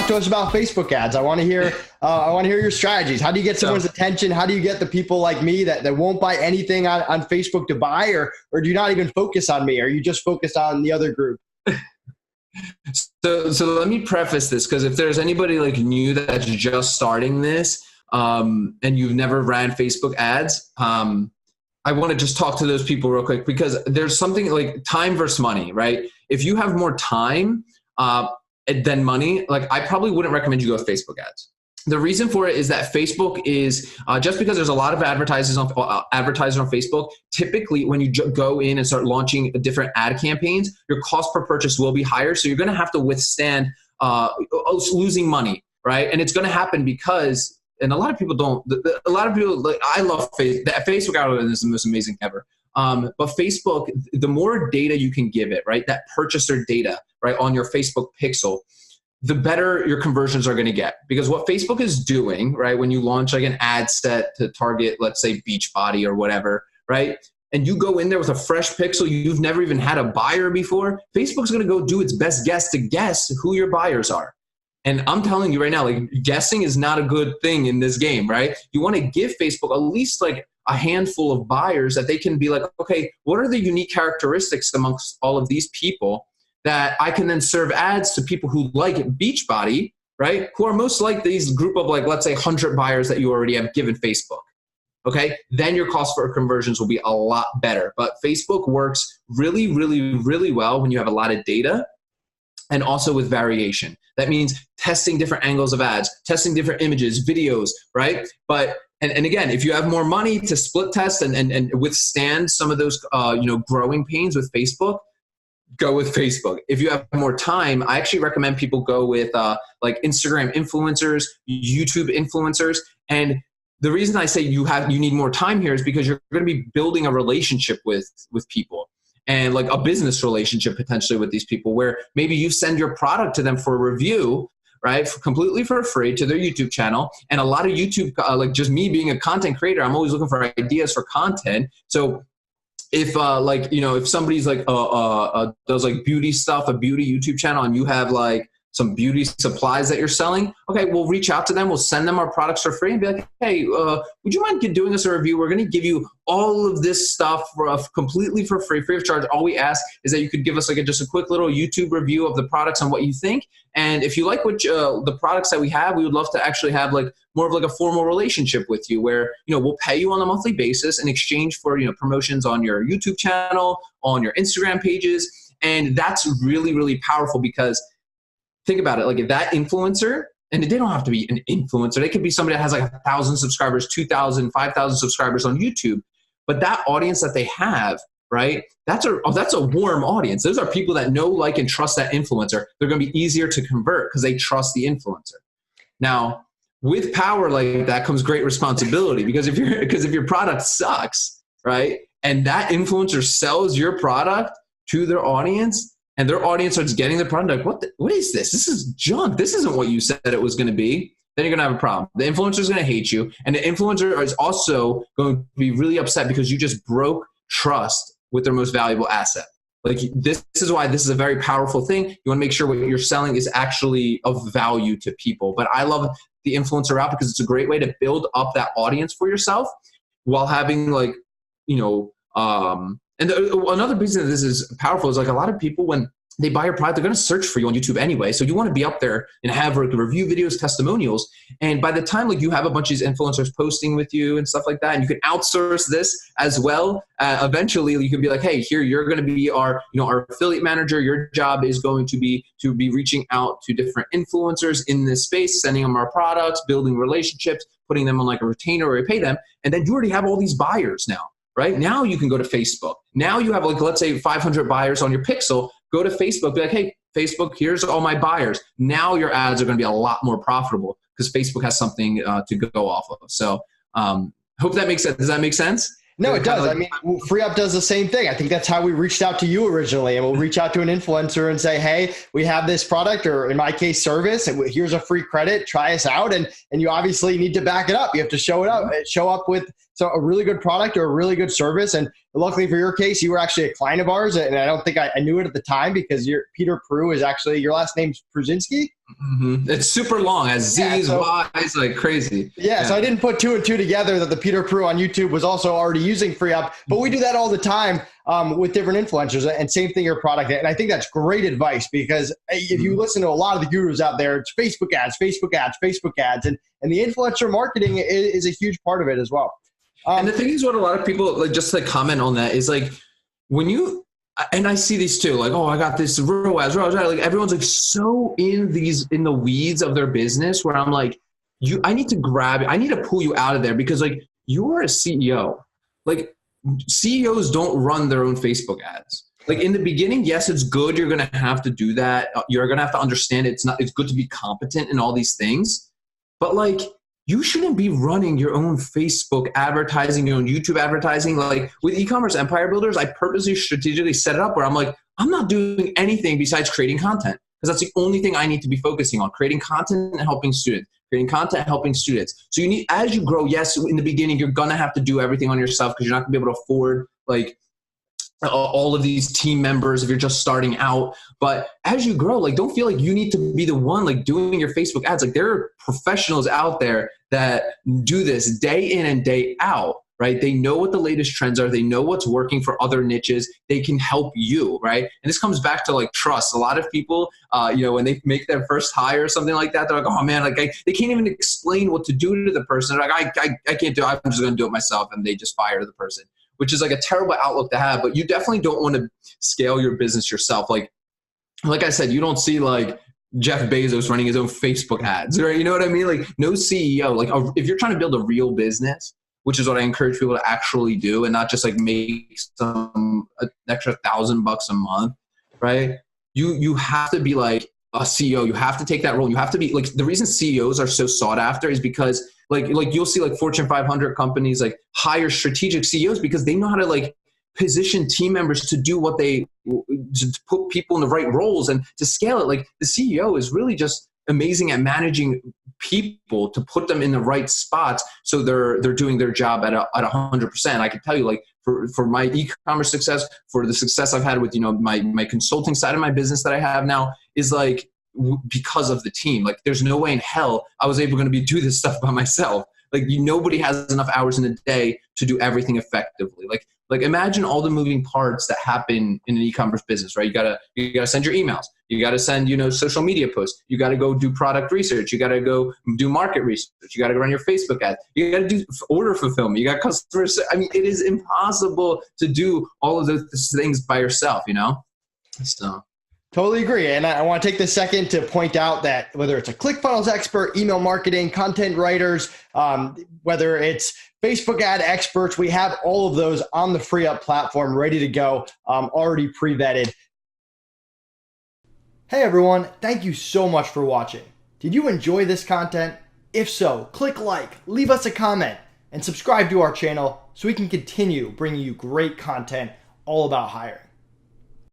talk to us about Facebook ads. I want to hear your strategies. How do you get someone's attention? How do you get the people like me that won't buy anything on Facebook to buy, or do you not even focus on me? Or are you just focused on the other group? So let me preface this, because if there's anybody like new that's just starting this, and you've never ran Facebook ads, I want to just talk to those people real quick, because there's something like time versus money, right? If you have more time than money, like I probably wouldn't recommend you go with Facebook ads. The reason for it is that Facebook is, just because there's a lot of advertisers on Facebook, typically when you go in and start launching different ad campaigns, your cost per purchase will be higher. So you're going to have to withstand losing money, right? And it's going to happen because, and a lot of people don't, like, I love Facebook. The Facebook algorithm is the most amazing ever. But Facebook, the more data you can give it, right? That purchaser data, right, on your Facebook pixel, the better your conversions are going to get. Because what Facebook is doing, right, when you launch like an ad set to target, let's say Beachbody or whatever, right, and you go in there with a fresh pixel, you've never even had a buyer before, Facebook's going to go do its best guess to guess who your buyers are. And I'm telling you right now, like, guessing is not a good thing in this game, right? You want to give Facebook at least like a handful of buyers that they can be like, okay, what are the unique characteristics amongst all of these people that I can then serve ads to people who like Beachbody, right? Who are most like these group of, like, let's say 100 buyers that you already have given Facebook. Okay, then your cost for conversions will be a lot better. But Facebook works really, really, really well when you have a lot of data, and also with variation. That means testing different angles of ads, testing different images, videos, right? But and again, if you have more money to split test and withstand some of those growing pains with Facebook, go with Facebook. If you have more time, I actually recommend people go with like Instagram influencers, YouTube influencers. And the reason I say you need more time here is because you're going to be building a relationship with people, and like a business relationship potentially with these people, where maybe you send your product to them for a review, right, completely for free to their YouTube channel. And a lot of YouTube, like just me being a content creator, I'm always looking for ideas for content. So if if somebody's like does like beauty stuff, a beauty YouTube channel, and you have like some beauty supplies that you're selling, okay, we'll reach out to them. We'll send them our products for free and be like, hey, would you mind doing us a review? We're going to give you all of this stuff completely for free of charge. All we ask is that you could give us like just a quick little YouTube review of the products and what you think. And if you like what the products that we have, we would love to actually have like more of like a formal relationship with you, where, we'll pay you on a monthly basis in exchange for, promotions on your YouTube channel, on your Instagram pages. And that's really, really powerful, because think about it, like if that influencer, and they don't have to be an influencer, they could be somebody that has like 1,000 subscribers, 2,000, 5,000 subscribers on YouTube, but that audience that they have, right, that's a warm audience. Those are people that know, like, and trust that influencer. They're going to be easier to convert because they trust the influencer. Now, with power like that comes great responsibility, because if your product sucks, right, and that influencer sells your product to their audience, and their audience starts getting the product, like, what is this? This is junk. This isn't what you said it was going to be. Then you're going to have a problem. The influencer is going to hate you. And the influencer is also going to be really upset because you just broke trust with their most valuable asset. Like, this is why this is a very powerful thing. You want to make sure what you're selling is actually of value to people. But I love the influencer route because it's a great way to build up that audience for yourself while having, like, and another reason that this is powerful is, like, a lot of people, when they buy your product, they're going to search for you on YouTube anyway. So you want to be up there and have like review videos, testimonials. And by the time like you have a bunch of these influencers posting with you and stuff like that, and you can outsource this as well. Eventually you can be like, hey, here, you're going to be our affiliate manager. Your job is going to be reaching out to different influencers in this space, sending them our products, building relationships, putting them on like a retainer or pay them. And then you already have all these buyers now. Right? Now you can go to Facebook. Now you have, like, let's say 500 buyers on your pixel. Go to Facebook, be like, hey, Facebook, here's all my buyers. Now your ads are going to be a lot more profitable because Facebook has something to go off of. So hope that makes sense. Does that make sense? No, it does. I mean, FreeUp does the same thing. I think that's how we reached out to you originally. And we'll reach out to an influencer and say, hey, we have this product, or in my case, service, and here's a free credit. Try us out. And you obviously need to back it up. You have to show up with a really good product or a really good service. And luckily for your case, you were actually a client of ours. And I don't think I knew it at the time, because Peter Prue is actually, your last name's Pruzinski? It's super long, has Z's, Y's, like crazy. Yeah, so I didn't put two and two together that the Peter Prue on YouTube was also already using FreeUp, but we do that all the time with different influencers, and same thing your product. And I think that's great advice, because if you listen to a lot of the gurus out there, it's Facebook ads, Facebook ads, Facebook ads, and the influencer marketing is a huge part of it as well. And the thing is, what a lot of people like, just like comment on that is like, when you, and I see these too, like, oh, I got this ROAS, like everyone's like so in the weeds of their business, where I'm like, I need to pull you out of there, because like, you're a CEO. Like, CEOs don't run their own Facebook ads. Like, in the beginning, yes, it's good. You're going to have to do that. You're going to have to understand it's good to be competent in all these things, but like, you shouldn't be running your own Facebook advertising, your own YouTube advertising. Like with e-commerce empire builders, I purposely strategically set it up where I'm like, I'm not doing anything besides creating content, because that's the only thing I need to be focusing on: creating content and helping students, creating content, helping students. So you need, as you grow, yes, in the beginning, you're going to have to do everything on yourself, because you're not gonna be able to afford like all of these team members if you're just starting out. But as you grow, like, don't feel like you need to be the one like doing your Facebook ads. Like, there are professionals out there that do this day in and day out, right? They know what the latest trends are. They know what's working for other niches. They can help you, right? And this comes back to like trust. A lot of people, when they make their first hire or something like that, they're like, oh man, like they can't even explain what to do to the person. They're like, I can't do it. I'm just going to do it myself. And they just fire the person, which is like a terrible outlook to have. But you definitely don't want to scale your business yourself. Like I said, you don't see like Jeff Bezos running his own Facebook ads, right? You know what I mean? Like, no CEO, like if you're trying to build a real business, which is what I encourage people to actually do, and not just like make an extra $1,000 a month, right? You have to be like a CEO. You have to take that role. You have to be like, the reason CEOs are so sought after is because like you'll see like Fortune 500 companies like hire strategic CEOs, because they know how to like position team members to do what to put people in the right roles and to scale it. Like, the CEO is really just amazing at managing people to put them in the right spots, so they're doing their job at 100%. I can tell you, like, for my e-commerce success, for the success I've had with my consulting side of my business that I have now, is like because of the team. Like, there's no way in hell I was able to do this stuff by myself. Like, nobody has enough hours in a day to do everything effectively. Like imagine all the moving parts that happen in an e-commerce business, right? You gotta send your emails. You gotta send, social media posts. You gotta go do product research. You gotta go do market research. You gotta go run your Facebook ads. You gotta do order fulfillment. You got customers. I mean, it is impossible to do all of those things by yourself, So. Totally agree. And I want to take this second to point out that whether it's a ClickFunnels expert, email marketing, content writers, whether it's Facebook ad experts, we have all of those on the FreeUp platform ready to go, already pre-vetted. Hey everyone, thank you so much for watching. Did you enjoy this content? If so, click like, leave us a comment, and subscribe to our channel so we can continue bringing you great content all about hiring.